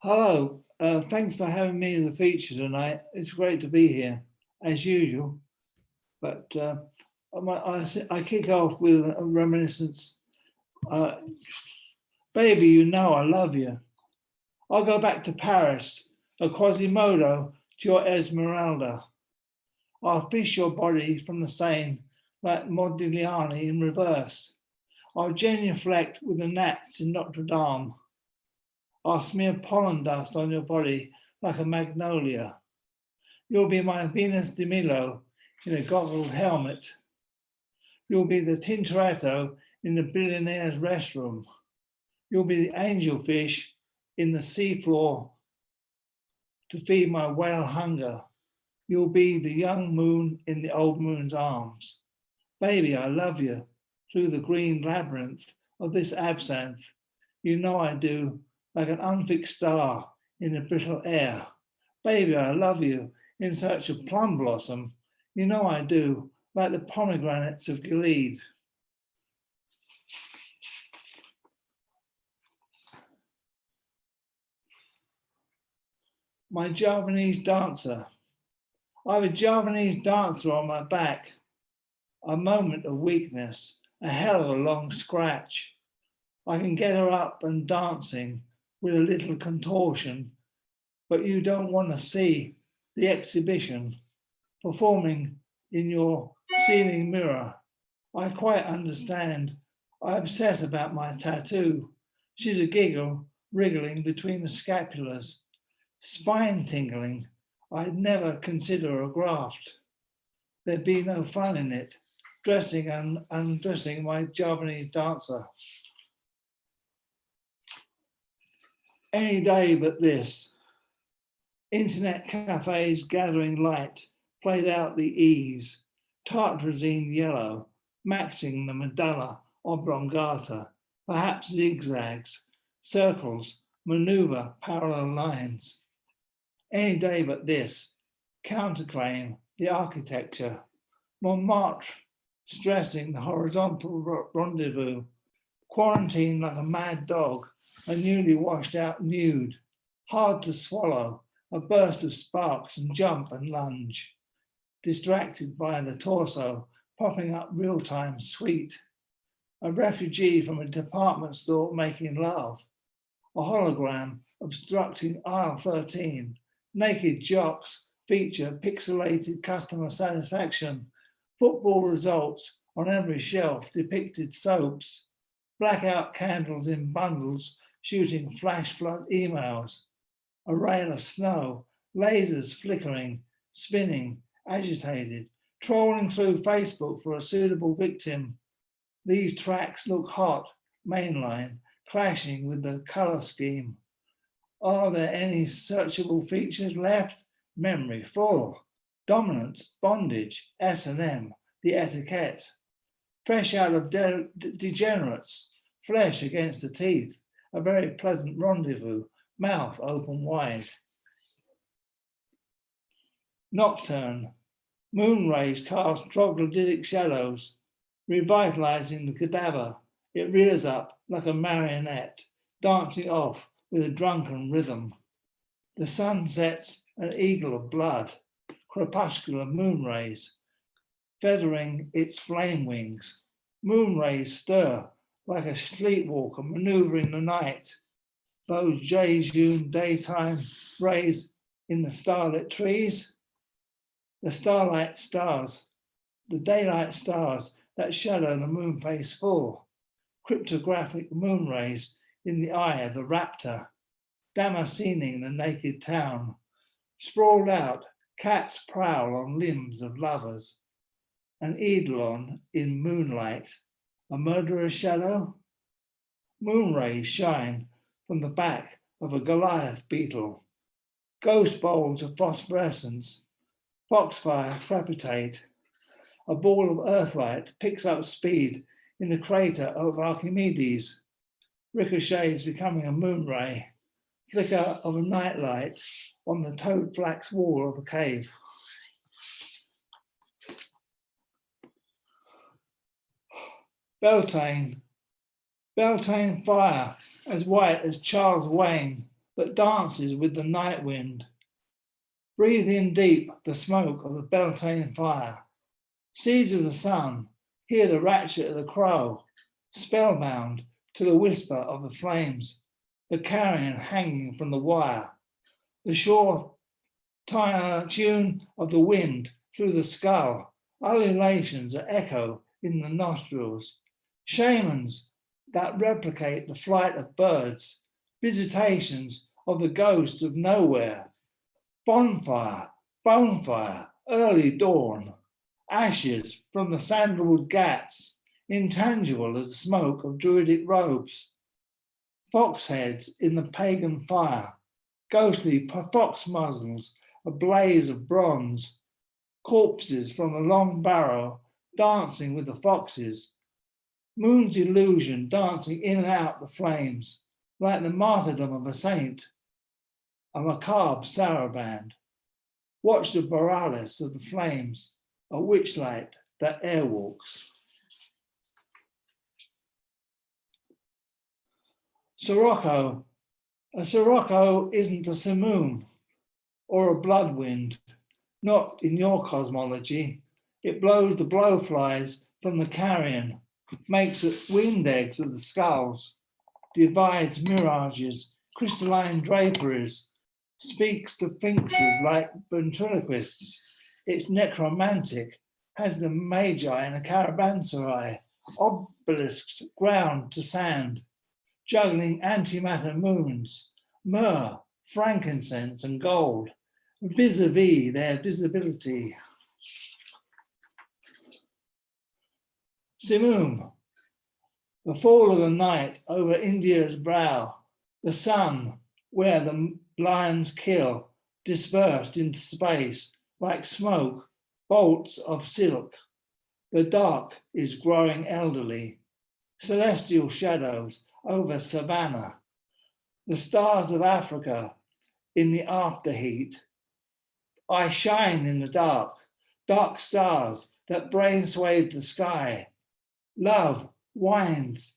Hello, thanks for having me in the feature tonight. It's great to be here, as usual. But I kick off with a reminiscence. Uh, Baby, you know I love you. I'll go back to Paris, a Quasimodo to your Esmeralda. I'll fish your body from the Seine like Modigliani in reverse. I'll genuflect with the gnats in Notre Dame. I'll smear pollen dust on your body like a magnolia. You'll be my Venus de Milo in a goggled helmet. You'll be the Tintoretto in the billionaire's restroom. You'll be the angelfish in the seafloor to feed my whale hunger. You'll be the young moon in the old moon's arms. Baby, I love you through the green labyrinth of this absinthe. You know I do, like an unfixed star in the brittle air. Baby, I love you in search of plum blossom. You know I do, like the pomegranates of Gilead. My Javanese dancer. I have a Javanese dancer on my back. A moment of weakness, a hell of a long scratch. I can get her up and dancing with a little contortion, but you don't want to see the exhibition performing in your ceiling mirror. I quite understand. I obsess about my tattoo. She's a giggle, wriggling between the scapulas, spine tingling. I'd never consider a graft. There'd be no fun in it, dressing and undressing my Javanese dancer. Any day but this. Internet cafes gathering light, played out the ease, tartrazine yellow, maxing the medulla oblongata, perhaps zigzags, circles, maneuver parallel lines. Any day but this, counterclaim the architecture, Montmartre stressing the horizontal rendezvous, quarantine like a mad dog, a newly washed out nude, hard to swallow, a burst of sparks and jump and lunge, distracted by the torso popping up real-time sweet, a refugee from a department store making love, a hologram obstructing aisle 13, naked jocks feature pixelated customer satisfaction, football results on every shelf depicted soaps, blackout candles in bundles shooting flash flood emails, a rail of snow, lasers flickering, spinning, agitated, trawling through Facebook for a suitable victim. These tracks look hot, mainline, clashing with the color scheme. Are there any searchable features left? Memory full. Dominance, bondage, S&M, the etiquette. Fresh out of degenerates, flesh against the teeth, a very pleasant rendezvous, mouth open wide. Nocturne, moon rays cast troglodytic shadows, revitalizing the cadaver. It rears up like a marionette, dancing off with a drunken rhythm. The sun sets an eagle of blood, crepuscular moon rays, feathering its flame wings. Moon rays stir like a sleepwalker maneuvering the night. Those Jejune daytime rays in the starlit trees, the starlight stars, the daylight stars that shadow the moon face full, cryptographic moon rays in the eye of the raptor, Damascening the naked town. Sprawled out, cats prowl on limbs of lovers. An eidolon in moonlight, a murderer's shadow. Moon rays shine from the back of a Goliath beetle. Ghost bowls of phosphorescence, foxfire crepitate. A ball of earthlight picks up speed in the crater of Archimedes. Ricochets becoming a moon ray. Flicker of a nightlight on the toad flax wall of a cave. Beltane fire as white as Charles Wayne, that dances with the night wind. Breathe in deep the smoke of the Beltane fire. Seeds of the sun, hear the ratchet of the crow, spellbound to the whisper of the flames, the carrion hanging from the wire, the sure tune of the wind through the skull, ululations that echo in the nostrils, shamans that replicate the flight of birds, visitations of the ghosts of nowhere, bonfire, early dawn, ashes from the sandalwood gats, intangible as the smoke of druidic robes, fox heads in the pagan fire, ghostly fox muzzles, a blaze of bronze, corpses from a long barrow dancing with the foxes, moon's illusion dancing in and out the flames, like the martyrdom of a saint, a macabre saraband. Watch the borealis of the flames, a witchlight that airwalks. Sirocco. A sirocco isn't a simoom or a blood wind, not in your cosmology. It blows the blowflies from the carrion, makes wind eggs of the skulls, divides mirages, crystalline draperies, speaks to sphinxes like ventriloquists. It's necromantic, has the magi in a caravanserai, obelisks ground to sand, juggling antimatter moons, myrrh, frankincense, and gold, vis-a-vis their visibility. Simoom, the fall of the night over India's brow, the sun where the lions kill, dispersed into space like smoke, bolts of silk. The dark is growing elderly, celestial shadows over savannah, the stars of Africa in the afterheat. I shine in the dark, dark stars that brain swathe the sky. Love winds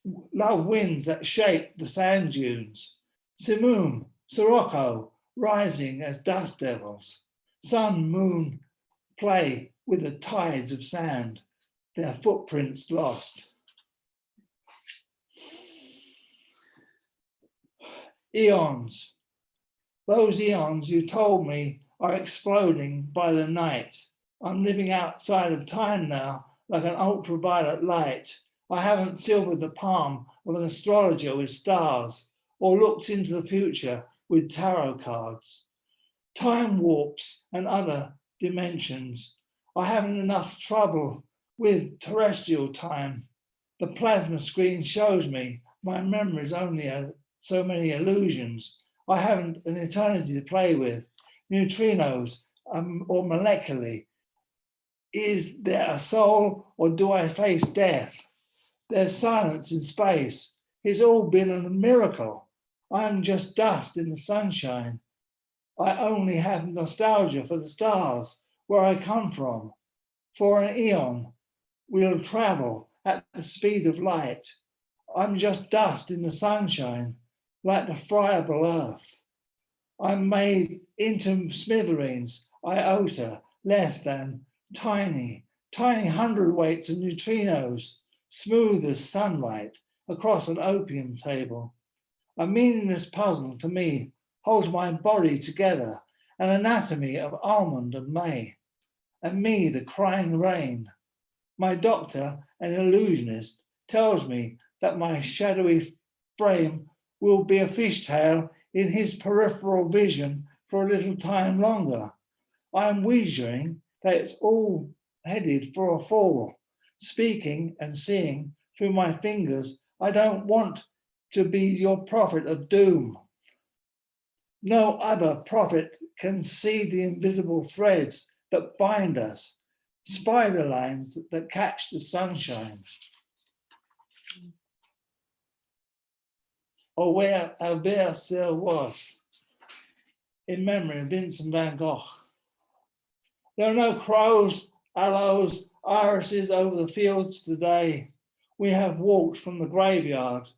that shape the sand dunes. Simoom, Sirocco, rising as dust devils. Sun, moon play with the tides of sand, their footprints lost. Eons. Those eons you told me are exploding by the night. I'm living outside of time now, like an ultraviolet light. I haven't silvered the palm of an astrologer with stars or looked into the future with tarot cards. Time warps and other dimensions. I haven't enough trouble with terrestrial time. The plasma screen shows me my memory's only so many illusions. I haven't an eternity to play with. Neutrinos or molecularly. Is there a soul or do I face death? There's silence in space. It's all been a miracle. I'm just dust in the sunshine. I only have nostalgia for the stars, where I come from. For an eon, we'll travel at the speed of light. I'm just dust in the sunshine, like the friable earth. I'm made into smithereens, iota, less than, tiny hundredweights of neutrinos, smooth as sunlight across an opium table. A meaningless puzzle to me holds my body together, an anatomy of almond and may, and me the crying rain. My doctor, an illusionist, tells me that my shadowy frame will be a fishtail in his peripheral vision for a little time longer. I am wagering that it's all headed for a fall. Speaking and seeing through my fingers, I don't want to be your prophet of doom. No other prophet can see the invisible threads that bind us, spider lines that catch the sunshine. Or where Albert Serre was, in memory of Vincent van Gogh. There are no crows, aloes, irises over the fields today. We have walked from the graveyard,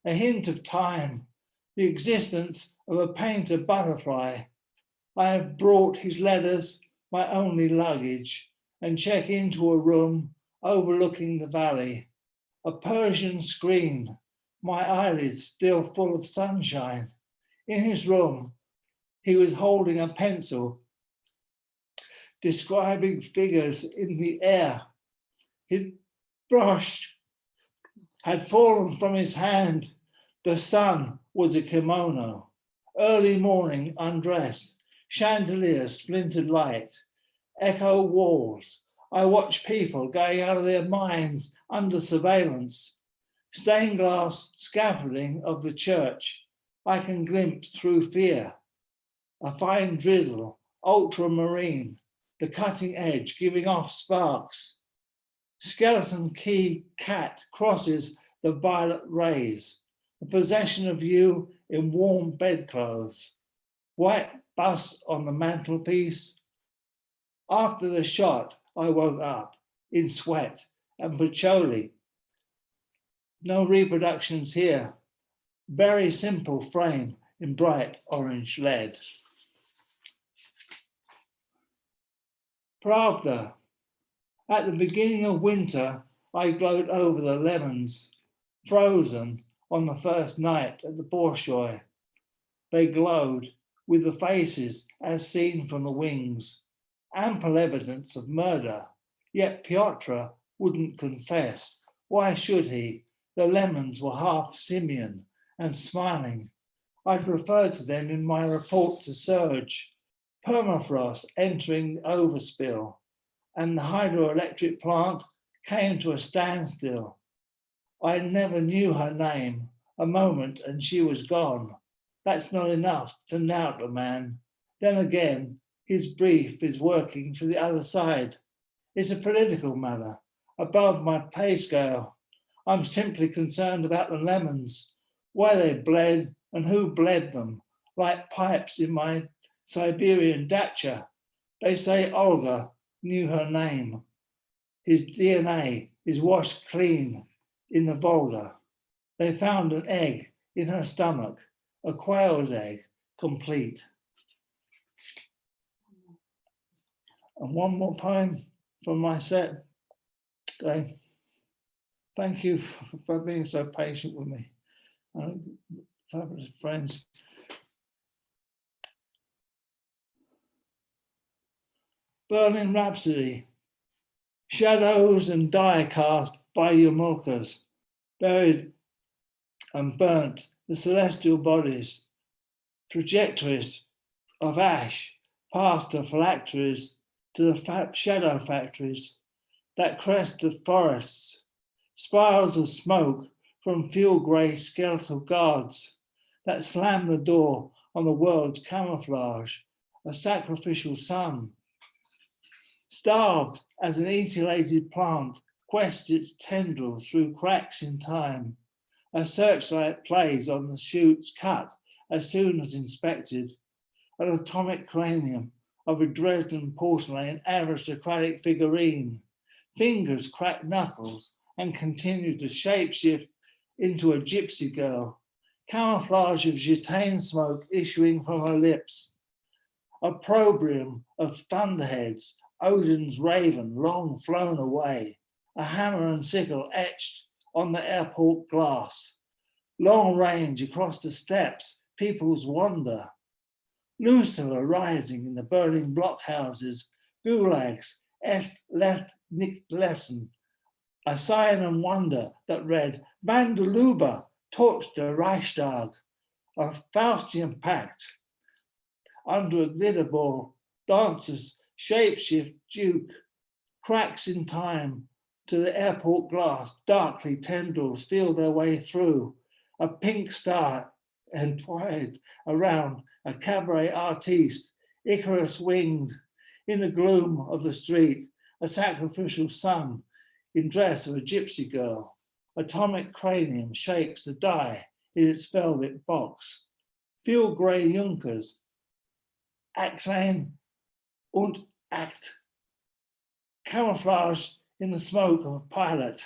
a hint of time, the existence of a painter butterfly. I have brought his letters, my only luggage, and check into a room overlooking the valley. A Persian screen, my eyelids still full of sunshine. In his room, he was holding a pencil, describing figures in the air. His brush had fallen from his hand. The sun was a kimono. Early morning undressed, chandeliers splintered light, echo walls. I watch people going out of their minds under surveillance. Stained glass scaffolding of the church, I can glimpse through fear. A fine drizzle, ultramarine, the cutting edge giving off sparks. Skeleton key cat crosses the violet rays, a possession of you in warm bedclothes. White bust on the mantelpiece. After the shot, I woke up in sweat and patchouli. No reproductions here. Very simple frame in bright orange lead. Pravda. At the beginning of winter, I glowed over the lemons, frozen on the first night at the Bolshoi. They glowed with the faces as seen from the wings. Ample evidence of murder, yet Piotr wouldn't confess. Why should he? The lemons were half simian and smiling. I'd referred to them in my report to Serge. Permafrost entering the overspill, and the hydroelectric plant came to a standstill. I never knew her name. A moment and she was gone. That's not enough to knout a man. Then again, his brief is working for the other side. It's a political matter, above my pay scale. I'm simply concerned about the lemons, why they bled and who bled them, like pipes in my Siberian dacha. They say Olga knew her name. His DNA is washed clean in the Volga. They found an egg in her stomach, a quail's egg, complete. And one more poem from my set. Okay. Thank you for being so patient with me. Fabulous friends. Berlin Rhapsody. Shadows and die cast by Yamulkas, buried and burnt the celestial bodies, trajectories of ash past the phylacteries to the shadow factories that crest the forests, spirals of smoke from fuel grey skeletal guards that slam the door on the world's camouflage, a sacrificial sun. Starved as an etiolated plant quests its tendrils through cracks in time. A searchlight plays on the shoots cut as soon as inspected. An atomic cranium of a Dresden porcelain aristocratic figurine. Fingers crack knuckles and continue to shapeshift into a gypsy girl. Camouflage of gitane smoke issuing from her lips. Opprobrium of thunderheads, Odin's raven long flown away. A hammer and sickle etched on the airport glass. Long range across the steppes, people's wander. Lucifer rising in the burning blockhouses, gulags, est lest nicht lesson. A sign and wonder that read, Mandeluba torched the Reichstag. A Faustian pact. Under a glitter ball, dancers shapeshift duke, cracks in time to the airport glass, darkly tendrils feel their way through. A pink star entwined around a cabaret artiste, Icarus winged in the gloom of the street, a sacrificial sun in dress of a gypsy girl. Atomic cranium shakes the die in its velvet box. Fuel grey Junkers, Axane und Act. Camouflage in the smoke of a pilot.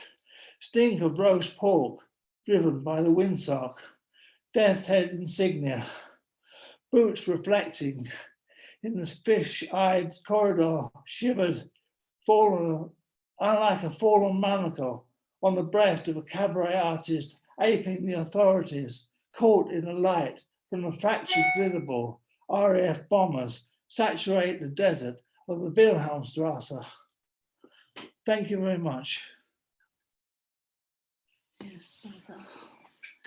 Stink of roast pork driven by the windsock. Death's head insignia, boots reflecting in the fish-eyed corridor, shivered, fallen, unlike a fallen monocle on the breast of a cabaret artist, aping the authorities, caught in the light from the fractured glitter ball. RAF bombers saturate the desert of the Wilhelmstrasse. Thank you very much.